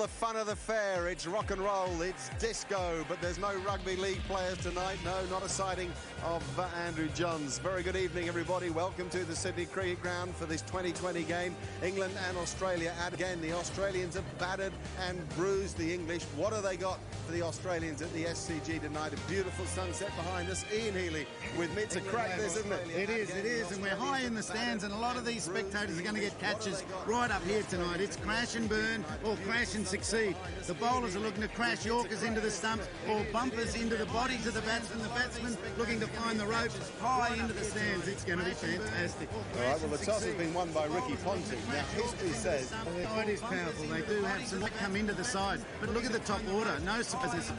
the fun of the fair. It's rock and roll, it's disco, but there's no rugby league players tonight. No, not a sighting of Andrew Johns. Very good evening, everybody. Welcome to the Sydney Cricket Ground for this 2020 game. England and Australia at again. The Australians have battered and bruised the English. What have they got for the Australians at the SCG tonight? A beautiful sunset behind us. Ian Healy with me. It's a crack this, isn't it? It is, and we're high in the stands, and a lot of these spectators are going to get catches right up here tonight. It's crash and burn or crash and succeed. The bowlers are looking to crash Yorkers into the stumps or bumpers into the bodies of the batsmen looking to find the ropes high into the stands. It's going to be fantastic. All right, well, the toss has been won by Ricky Ponting. Now, history says... Oh, it is powerful. They do have some that come into the side. But look at the top order. No surprises.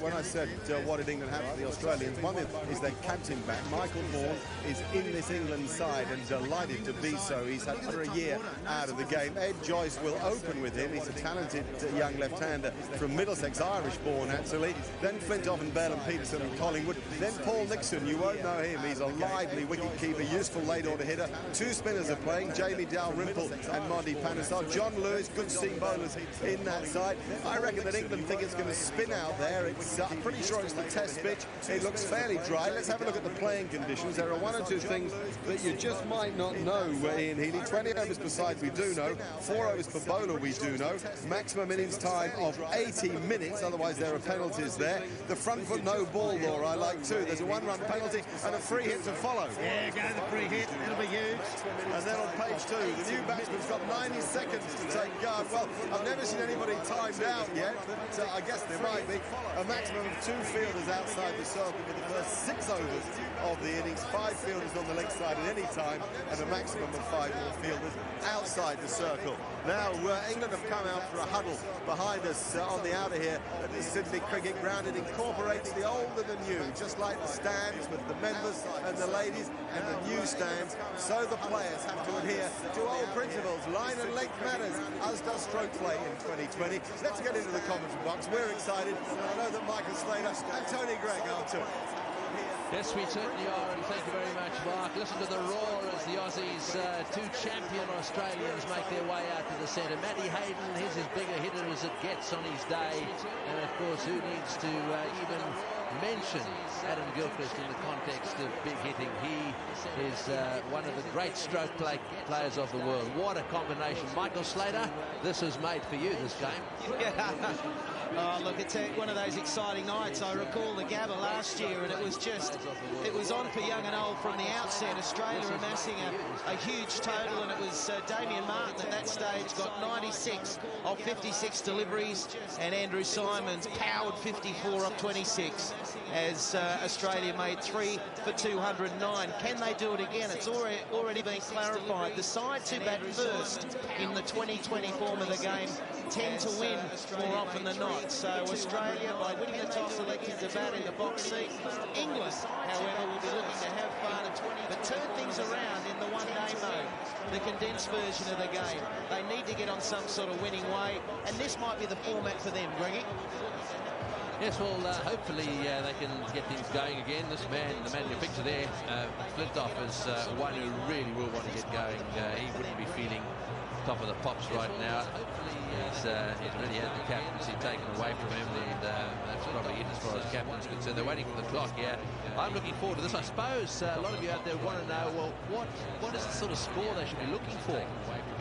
When I said what did England have for the Australians, one is their captain back. Michael Vaughan is in this England side and delighted to be so. He's had under a year out of the game. Ed Joyce will open with him. He's a talented young left-hander from Middlesex, Irish-born actually. Then Flintoff and Bell and Peterson and Collingwood. Then Paul Nixon, you won't know him. He's a lively wicket-keeper, useful late-order hitter. Two spinners are playing, Jamie Dalrymple and Monty Panesar. John Lewis, good seam bowlers in that side. I reckon that England think it's going to spin out there. I'm pretty sure it's the test pitch. It looks fairly dry. Let's have a look at the playing conditions. There are one or two things that you just might not know, Ian Healy. 20 overs per side we do know. 4 overs per bowler we do know. Maximum innings time of 80 minutes, otherwise there are penalties there. The front foot no ball law I like too. There's a 1-run penalty and a free hit to follow. Yeah, go the free hit. It'll be huge. And then on page 2, the new batsman's got 90 seconds to take guard. Well, I've never seen anybody timed out yet, but I guess there might be. A maximum of 2 fielders outside the circle for the first 6 overs of the innings. 5 fielders on the leg side at any time, and a maximum of 5 more fielders outside the circle. Now, England have come out for a huddle behind us on the outer here at the Sydney Cricket Ground. It incorporates the old and the new, just like the stands with the members and the ladies and the new stands. So the players have to adhere to old principles. Line and length matters, as does stroke play in 2020. Let's get into the commentary box. We're excited, and I know that Michael Slater and Tony Gregg are too. Yes, we certainly are, and thank you very much, Mark. Listen to the roar as the Aussies, 2 champion Australians, make their way out to the centre. Matty Hayden, he's as big a hitter as it gets on his day. And, of course, who needs to even mention Adam Gilchrist in the context of big hitting? He is one of the great stroke players of the world. What a combination. Michael Slater, this is made for you, this game. Oh, look, it's one of those exciting nights. I recall the Gabba last year, and it was on for young and old from the outset. Australia amassing a huge total, and it was Damien Martin at that stage got 96 of 56 deliveries, and Andrew Simons powered 54 of 26 as Australia made 3 for 209. Can they do it again? It's already been clarified. The side to bat first in the 2020 form of the game tend to win more often than not. So Australia, by winning the toss, elected to bat in the box seat. England, however, will be looking to have fun at 20, but turn things around in the one-day mode, the condensed version of the game. They need to get on some sort of winning way, and this might be the format for them, Greggy. Yes, well, hopefully they can get things going again. This man, the man you picture there, Flintoff, is one who really will want to get going. He wouldn't be feeling top of the pops right now. Hopefully he's really had the captaincy taken away from him, and that's probably it as far as captain's concerned. They're waiting for the clock here. I'm looking forward to this. I suppose a lot of you out there want to know, well, what is the sort of score they should be looking for?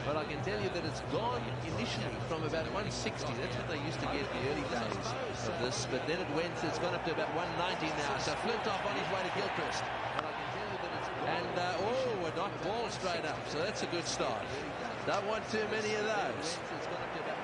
But I can tell you that it's gone initially from about 160. That's what they used to get in the early days of this. But then it's gone up to about 190 now. So Flintoff on his way to Gilchrist. And I can tell you that it's... And, a knocked ball straight up. So that's a good start. Don't want too many of those.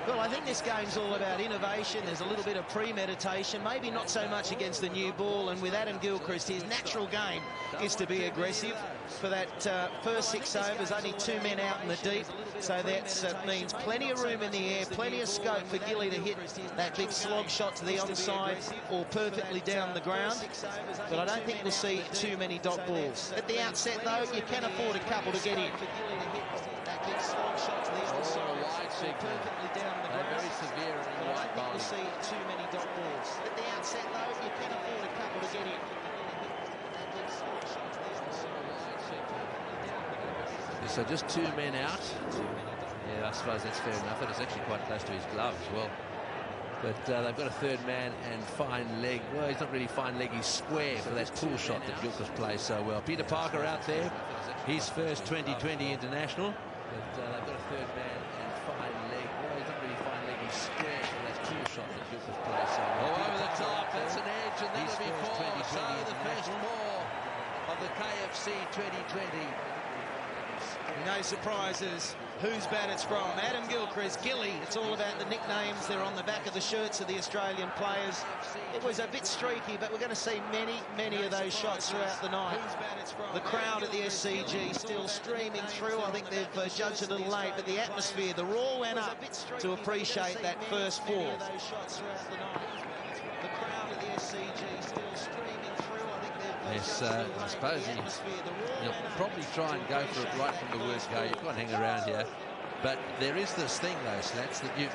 Well, I think this game's all about innovation. There's a little bit of premeditation, maybe not so much against the new ball. And with Adam Gilchrist, his natural game is to be aggressive. For that first 6 overs, only 2 men out in the deep. So that means plenty of room in the air, plenty of scope for Gilly to hit that big slog shot to the onside or perfectly down the ground. But I don't think we'll see too many dot balls. At the outset, though, you can afford a couple to get in. That big slog shot to the onside, wide perfectly down the ground. Very severe in But I don't think we'll see too many dot balls. At the outset, though, you can afford a couple to get in. So just 2 men out. Yeah, Yeah, I suppose that's fair enough. It was actually quite close to his glove as well. But they've got a third man and fine leg. Well, he's not really fine leg, he's square for that pull shot that Gilchrist plays so well. Peter Parker out there, his first 2020 international. But they've got a third man and fine leg. Well, he's not really fine leg, he's square for that pull shot that Gilchrist plays so well. Oh, over the top, that's an edge, and that'll be four. So the first four of the KFC 2020. No surprises. Whose bat it's from? Adam Gilchrist, Gilly. It's all about the nicknames. They're on the back of the shirts of the Australian players. It was a bit streaky, but we're going to see many of those shots throughout the night. The crowd at the SCG still streaming through. I think they've judged a little late, but the atmosphere, the roar went up to appreciate that first four. The crowd at the SCG still streaming through. Yes, I suppose he'll probably try and go for it right from the word go. You can't hang around here. But there is this thing, though, Slats, that you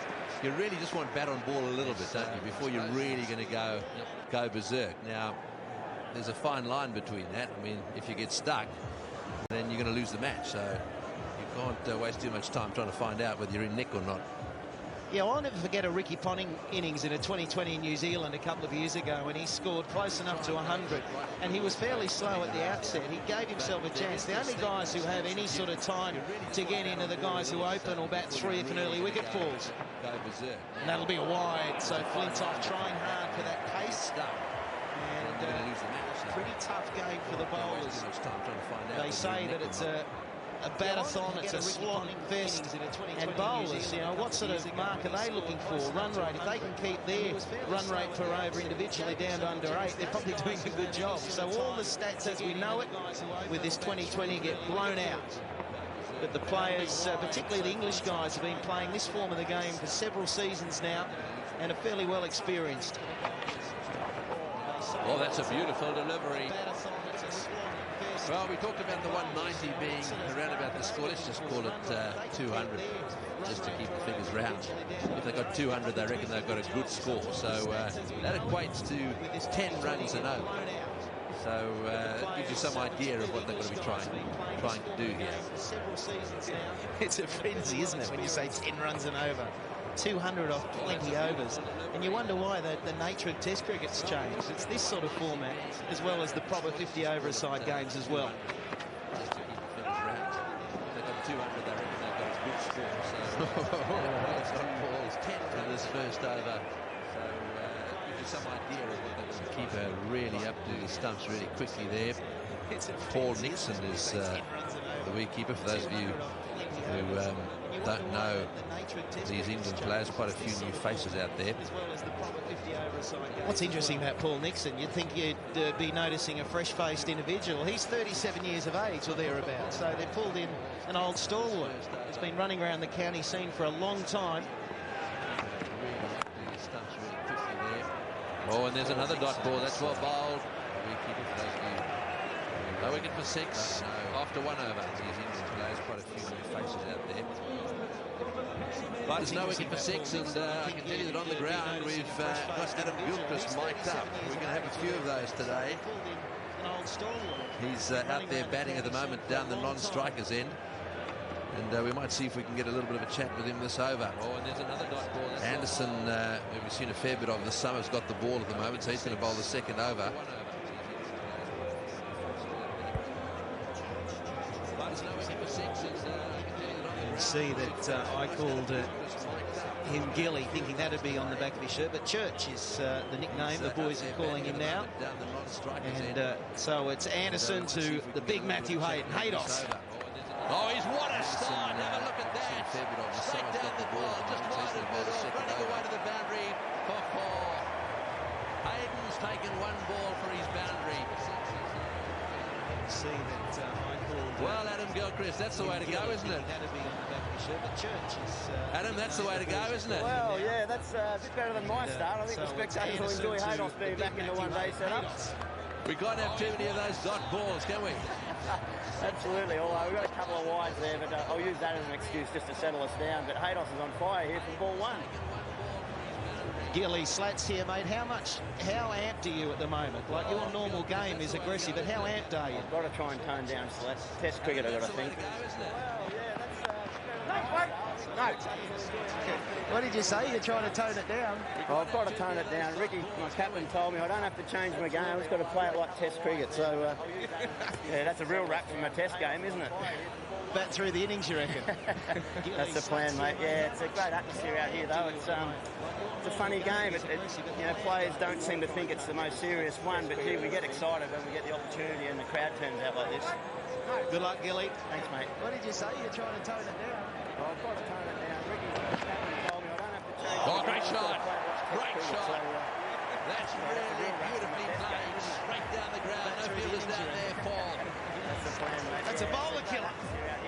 really just want bat on ball a little bit, don't you, before you're really going to go berserk. Now, there's a fine line between that. I mean, if you get stuck, then you're going to lose the match. So you can't waste too much time trying to find out whether you're in nick or not. Yeah, well, I'll never forget a Ricky Ponting innings in a 2020 in New Zealand a couple of years ago when he scored close enough to 100, and he was fairly slow at the outset. He gave himself a chance. The only guys who have any sort of time to get in are the guys who open or bat three if an early wicket falls. And that'll be a wide, so Flintoff trying hard for that pace. And pretty tough game for the bowlers. They say that it's a batathon, it's a slog fest, and bowlers, you know, what sort of mark are they looking for? Run rate. If they can keep their run rate per over individually down to under 8, they're probably doing a good job. So all the stats as we know it with this 2020 get blown out. But the players, particularly the English guys, have been playing this form of the game for several seasons now and are fairly well experienced. Well, that's a beautiful delivery. Well, we talked about the 190 being around about the score. Let's just call it 200, just to keep the figures round. If they got 200, they reckon they've got a good score. So that equates to 10 runs and over. So it gives you some idea of what they're going to be trying to do here. It's a frenzy, isn't it, when you say 10 runs and over? 200 off 20 overs, and you wonder why the nature of Test cricket's changed. It's this sort of format as well as the proper 50 over aside games as well. Just to keep the figures round. They've got 200, they reckon they've got a good score. So balls 10 for this first over. So gives you some idea of what they're going to keep really up to the stumps really quickly there. Paul Nixon is the wicketkeeper. For those of you who don't know these England players, quite a few new faces out there. What's interesting about Paul Nixon, you'd think you'd be noticing a fresh-faced individual. He's 37 years of age or thereabouts, so they pulled in an old stalwart. He's been running around the county scene for a long time. Oh, and there's another dot ball. That's well bowled. No wicket for 6 after 1 over. These England players, quite a few new faces out there. But there's no wicket for 6, and I can tell you that on the ground we've got Adam Gilchrist mic'd up. We're going to have a few of those today. He's out there batting at the moment down the non-strikers end. And we might see if we can get a little bit of a chat with him this over. Oh, and there's another dot ball. Anderson, who we've seen a fair bit of this summer, has got the ball at the moment, so he's going to bowl the second over. You can see that I called him Gilly, thinking that'd be on the back of his shirt, but Church is the nickname the boys are calling him now. And so it's Anderson to the big Matthew Hayden. Haydos. Oh, he's what a start. Have a look at that. Straight down the ball, just wide of middle, running away to the boundary for 4. Hayden's taken 1 ball for his boundary. See that I called. Well, Adam Gilchrist, that's the way to go, isn't it? Adam, that's the way to go, isn't it? Well, yeah, that's a bit better than my start. I think the spectators will enjoy Haydos being back in the one-day setup. We can't have too many of those dot balls, can we? Absolutely, although we've got a couple of wides there, but I'll use that as an excuse just to settle us down. But Haydos is on fire here from ball 1. Gilly, Slats here, mate. How amped are you at the moment? Like, your normal game is aggressive, but how amped are you? I've got to try and tone down Slats. Test cricket, I've got to think. Well, yeah, that's... What did you say? You're trying to tone it down? Oh, I've got to tone it down. Ricky, my captain, told me I don't have to change my game. I've just got to play it like Test cricket. So, yeah, that's a real wrap from a Test game, isn't it? Bat through the innings, you reckon? That's the plan, mate. Yeah, it's a great atmosphere out here, though. It's a funny game. You know, players don't seem to think it's the most serious one, but gee, we get excited when we get the opportunity and the crowd turns out like this. Good luck, Gilly. Thanks, mate. What did you say? You're trying to tone it down? Oh, I've got to tone it down. Ricky, my captain, told me I don't have to change. Oh, great shot. Great shot. That's really beautifully played. Straight down the ground. No fielders down there. Fall. That's the plan, mate. That's a bowler killer.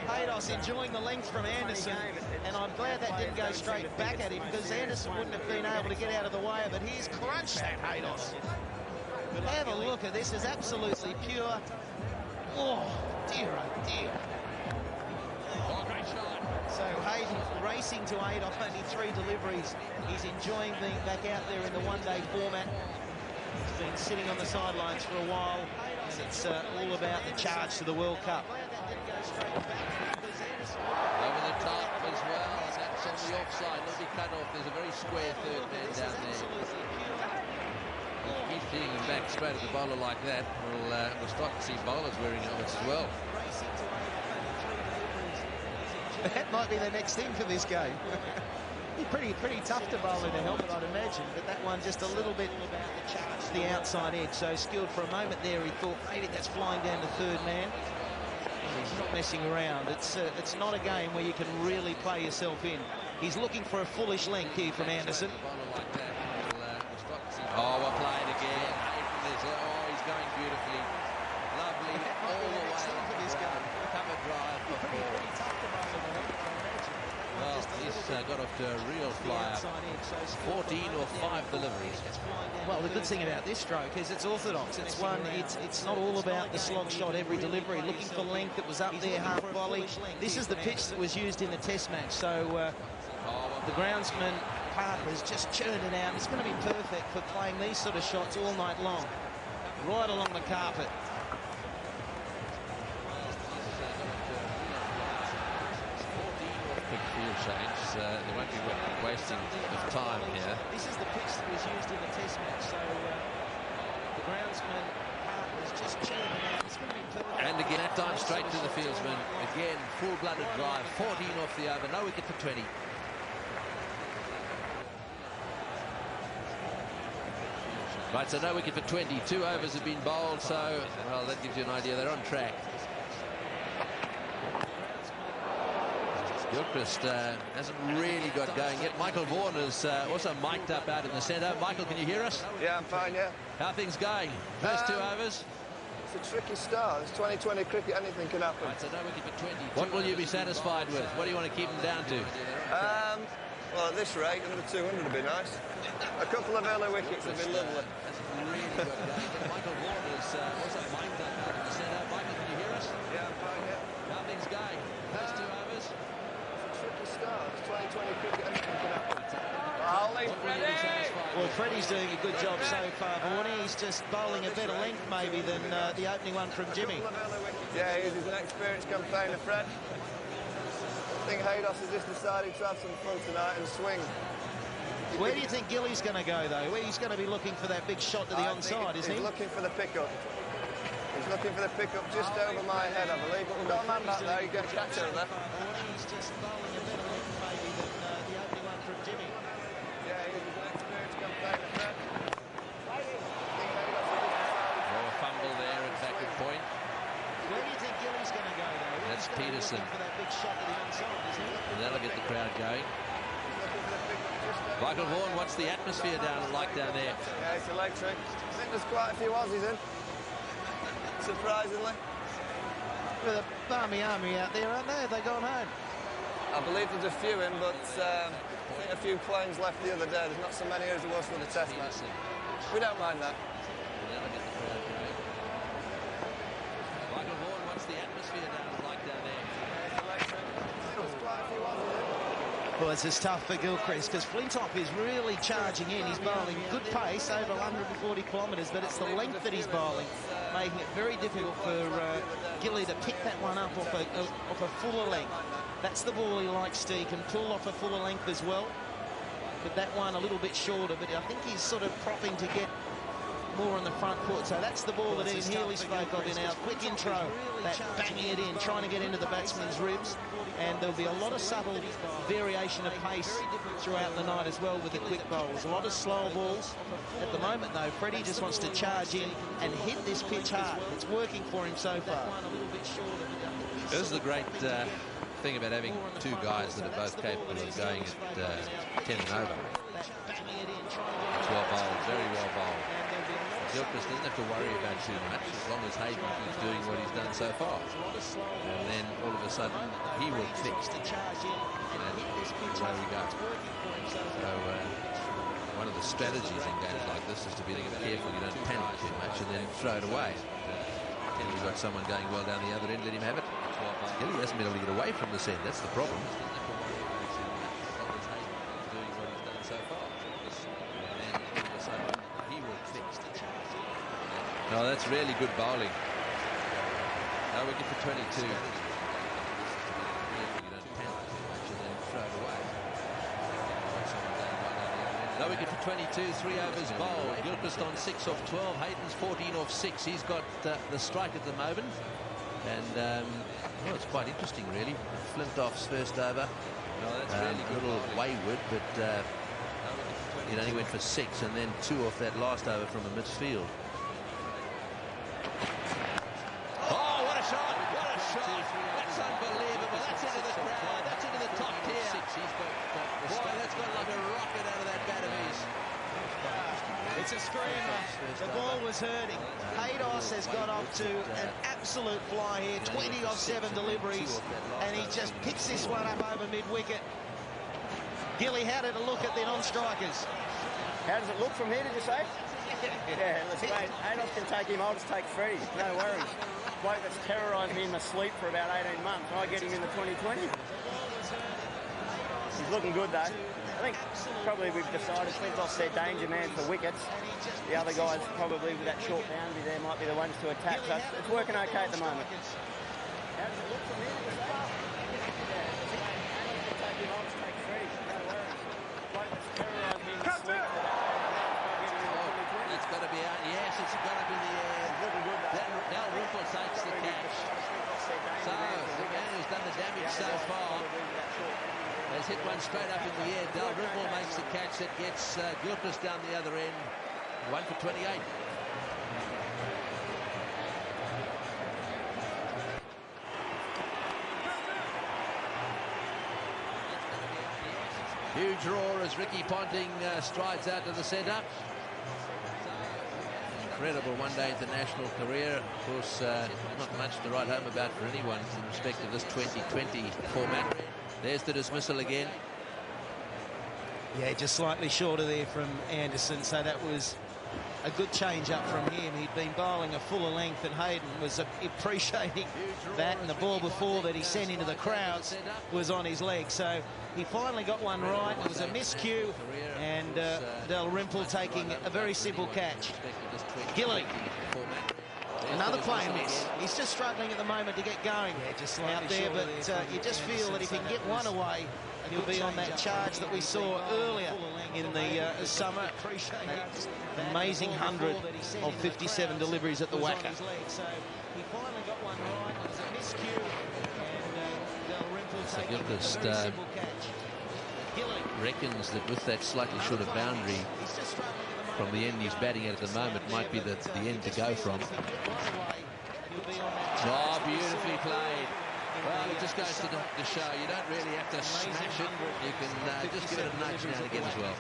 Haydos enjoying the length from Anderson, and I'm glad that didn't go straight back at him because Anderson wouldn't have been able to get out of the way of it. He's crunched that, Haydos. Have a look at this. It's absolutely pure. Oh, dear, oh, dear. Oh, great shot. So Hayden racing to 8 off only 3 deliveries. He's enjoying being back out there in the one-day format. He's been sitting on the sidelines for a while, and it's all about the charge to the World Cup. Over the top as well, and that's on the offside. It'll be cut off. There's a very square third man down there. Keep hitting him back straight at the bowler like that. We'll start to see bowlers wearing helmets as well. That might be the next thing for this game. pretty tough to bowl in a helmet, I'd imagine, but that one just a little bit about the charge to the outside edge. So skilled for a moment there. He thought maybe that's flying down to third man. He's not messing around. It's not a game where you can really play yourself in. He's looking for a foolish length here from Anderson. Oh, we're playing again. Oh, he's going beautifully. Lovely. All the way for this game. Cover drive for four. Well, he's got off to a real flyer. 14 or 5 deliveries. Well, the good thing about this stroke is it's orthodox. It's one. It's not all about the slog shot every delivery. Looking for length. It was up there, half volley. This is the pitch that was used in the Test match. So the groundsman Harper's just churned it out. It's going to be perfect for playing these sort of shots all night long, right along the carpet. Quick field change. There won't be wasting of time here. This is the pitch that was used in the Test match. So the groundsman Harper's just churned it out. It's going to be perfect. And again, that time straight to the fieldsman. Again, full-blooded drive. 14 off the over. No wicket for 20. Right, so no wicket for 20. 2 overs have been bowled, so, well, that gives you an idea. They're on track. Gilchrist hasn't really got going yet. Michael Vaughan is also mic'd up out in the centre. Michael, can you hear us? Yeah, I'm fine, yeah. How are things going? First 2 overs? It's a tricky start. It's 2020 cricket, anything can happen. Right, so no wicket for 20. What will you be satisfied with? What do you want to keep them down to? Well, at this rate, under 200 would be nice. A couple of early wickets would be lovely. That's really good going. Michael Vaughan is also mic'd up out in the centre. Michael, can you hear us? Yeah, I'm fine, yeah. How are things going? First 2 overs? It's a tricky start. It's 2020 cricket, anything can happen. I'll leave Freddie! Well, Freddie's doing a good job so far, but he's just bowling a better length maybe than the opening one from Jimmy. Yeah, he's an experienced campaigner, Fred. I think Haydos has just decided to have some fun tonight and swing. Where do you think Gilly's going to go, though? He's going to be looking for that big shot to the onside, isn't he? He's looking for the pickup. He's looking for the pickup just over my head, I believe. But we've got a man back there. You get a catch over there. He's just bowling a better length maybe than the opening one from Jimmy. Yeah, he's an experienced campaigner, Fred. Oh, a fumble there at backward point. Where do you think Gilly's going to go, though? That's Peterson. For that big shot to the onside, isn't he? And that'll get the crowd going. Michael Vaughan, what's the atmosphere like down there? Yeah, it's electric. I think there's quite a few Aussies in. Surprisingly. With a barmy army out there, aren't they? Have they gone home? I believe there's a few in, but I think a few planes left the other day. There's not so many as there was for the Test match. We don't mind that. That'll get the crowd going. Michael Vaughan, what's the atmosphere like down there? Yeah, it's electric. There's quite a few Aussies in. Well, it's as tough for Gilchrist because Flintoff is really charging in. He's bowling good pace, over 140 kilometres, but it's the length that he's bowling, making it very difficult for Gilly to pick that one up off a fuller length. That's the ball he likes to. He can pull off a fuller length as well, but that one a little bit shorter. But I think he's sort of propping to get more on the front foot. So that's the ball that Ian Healy spoke of in our quick intro, that banging it in, trying to get into the batsman's ribs. And there'll be a lot of subtle variation of pace throughout the night as well with the quick bowls. A lot of slow balls. At the moment, though, Freddie just wants to charge in and hit this pitch hard. It's working for him so far. This is the great thing about having two guys that are both capable of going at 10 and over. It's well bowled, very well bowled. Gilchrist doesn't have to worry about too much as long as Hayden keeps doing what he's done so far. And then all of a sudden he will fix it. And away we go. So one of the strategies in games like this is to be careful you don't panic too much and then throw it away. And you've got someone going well down the other end, let him have it. Gilly hasn't been able to get away from this end, that's the problem. No, that's really good bowling. No wicket for 22. You don't panic too much and then throw it away. No wicket for 22, 3 overs bowled. Gilchrist on 6 off 12. Hayden's 14 off 6. He's got the strike at the moment. And, well, it's quite interesting, really. Flintoff's first over. No, that's really a little wayward, but it only went for 6 and then 2 off that last over from the midfield. That's unbelievable. That's into the crowd. That's into the top tier. Boy, that's gone like a rocket out of that bat of his. It's a screamer. The ball was hurting. Haydos has got off to an absolute fly here. 20 off 7 deliveries. And he just picks this one up over mid-wicket. Gilly, how did it look at the non-strikers? How does it look from here, did you say? Yeah, that's great. Haydos can take him. I'll just take Freddie. No worries. Bloke that's terrorised me in my sleep for about 18 months. I get him in the 2020. He's looking good, though. I think probably we've decided Flintoff's their danger man for wickets. The other guys probably with that short boundary there might be the ones to attack. So it's working okay at the moment. How does it look from here? Take him. I'll just take Freddie. No worries. Bloke that's terrorised me in my sleep for It's got to be out. Yes, it's got to be the air. Dalrymple takes the catch. So the man who's done the damage so far has hit one straight up in the air. Dalrymple makes the catch that gets Gilchrist down the other end. 1 for 28. Huge roar as Ricky Ponting strides out to the centre. Incredible one-day international career. Of course, not much to write home about for anyone in respect of this 2020 format. There's the dismissal again. Yeah, just slightly shorter there from Anderson, so that was a good change up from him. He'd been bowling a fuller length, and Hayden was appreciating that, and the ball before that he sent into the crowds was on his leg. So he finally got one right. It was a miscue, and Dalrymple taking a very simple catch. Gilly, another play miss. He's just struggling at the moment to get going out there, but you just feel that if he can get one away, he'll be on that charge that we saw earlier in the summer. Amazing 100 of 57 deliveries at the Wacker. So Gilchrist reckons that with that slightly shorter boundary from the end he's batting at the moment might be the end to go from. Oh, beautifully played. Well, it just goes to show you don't really have to smash it. You can just give it a nudge now and again as well.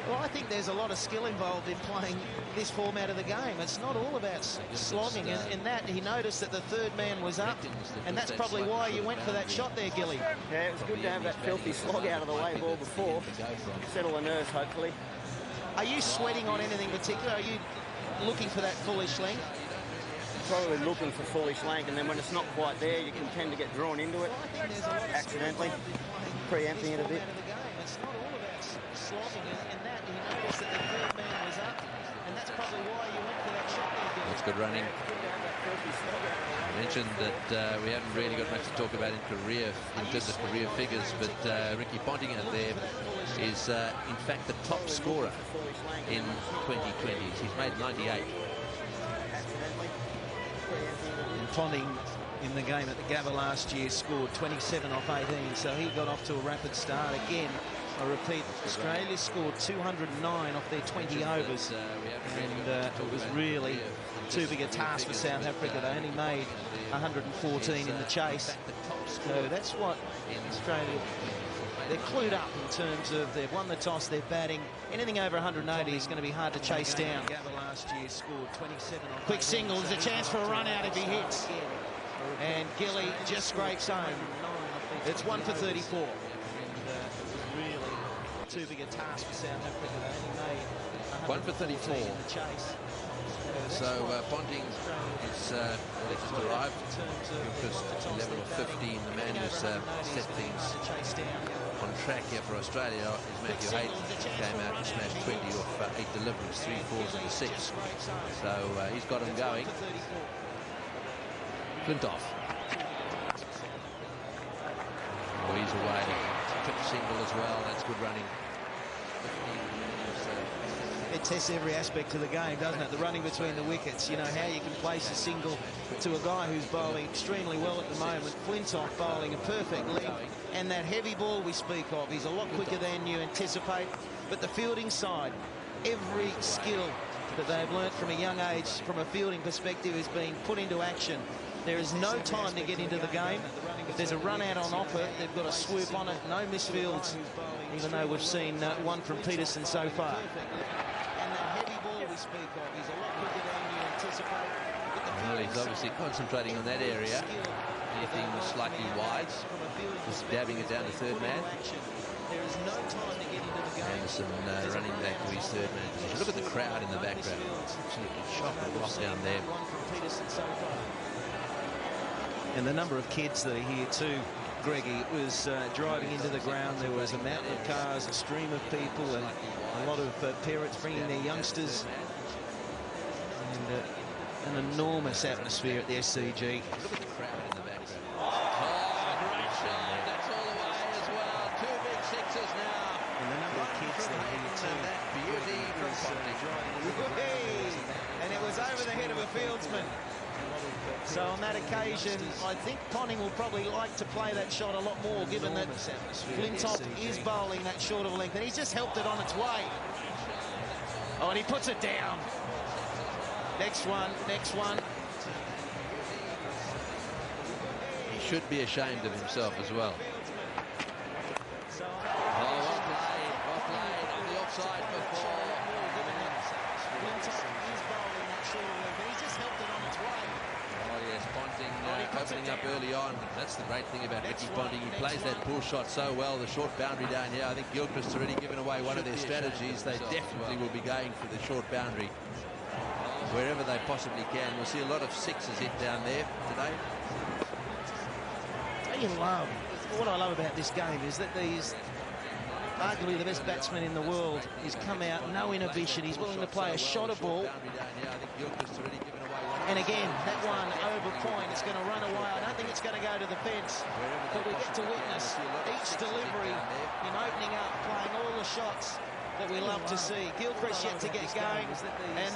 Well, I think there's a lot of skill involved in playing this format of the game. It's not all about slogging. In that, he noticed that the third man was up, and that's probably why you went for that shot there, Gilly. Yeah, it was good to have that filthy slog out of the way ball before. Settle the nerves, hopefully. Are you sweating on anything particular? Are you looking for that foolish length? Probably looking for foolish length, and then when it's not quite there, you can tend to get drawn into it accidentally, preempting it a bit. it's not all about slogging, and that he noticed that the third man was up, and that's probably why you went for that shot there, Gilly. That's good running. I mentioned that we haven't really got much to talk about in terms of career figures, but Ricky Ponting out there is in fact the top scorer in 2020. He's made 98. And Ponting in the game at the Gabba last year scored 27 off 18, so he got off to a rapid start. Again, I repeat, Australia scored 209 off their 20 overs, and it was really too big a task for South Africa. They only made 114 in the chase, so that's what Australia, they're clued up in terms of they've won the toss, they're batting. Anything over 180 is going to be hard to chase down. Gabba last year scored 27 off quick single, there's a chance for a run out if he hits. And Gilly just scrapes home. It's 1 for 34. And it was really too big a task for South Africa. They only made 1 for 34. in the chase. So Ponting is just arrived. Just 11 or 15. The man who's set things on track here for Australia is Matthew Hayden. Came out and smashed 20 off 8 deliveries, 3 fours and a 6. So he's got him going. Flintoff. Oh, he's away. Trip single as well. That's good running. It tests every aspect of the game, doesn't it? The running between the wickets. You know, how you can place a single to a guy who's bowling extremely well at the moment. Flintoff bowling a perfect leg. And that heavy ball we speak of, he's a lot quicker than you anticipate. But the fielding side, every skill that they've learnt from a young age, from a fielding perspective, is being put into action. There is no time to get into the game. If there's a run out on offer, they've got to swoop on it. No misfields, even though we've seen one from Peterson so far. And that heavy ball we speak of, he's a lot quicker than you anticipate. Well, he's obviously concentrating on that area. Anything slightly wide, just dabbing it down to third man. There is no time to get into the game. Anderson running back to his third man position. Look at the crowd in the background. Absolutely shock and rock down there. One from Peterson so far. And the number of kids that are here too, Greggy, it was driving into the ground. There was a mountain of cars, a stream of people, and a lot of parents bringing their youngsters. And an enormous atmosphere at the SCG. Look at the crowd in the background. Oh, great shot. That's all the way as well. 2 big sixes now. And the number of kids that are here too. That beauty from Ponting. And it was over the head of a fieldsman. So on that occasion, I think Ponting will probably like to play that shot a lot more, given that Flintoff is bowling that short of a length, and he's just helped it on its way. Oh, and he puts it down. Next one, next one. He should be ashamed of himself as well. Oh, well played on the offside before. Oh yes, Ponting opening up early on. That's the great thing about Ricky Ponting. He plays that pull shot so well. The short boundary down here. I think Gilchrist's already given away one of their strategies. They definitely will be going for the short boundary wherever they possibly can. We'll see a lot of sixes hit down there today. What I love about this game is that these arguably the best batsman in the world has come out, no inhibition. He's willing to play a shot of ball. And again, that one over point, it's going to run away. I don't think it's going to go to the fence. But we get to witness each delivery in opening up, playing all the shots that we love to see. Gilchrist yet to get going. And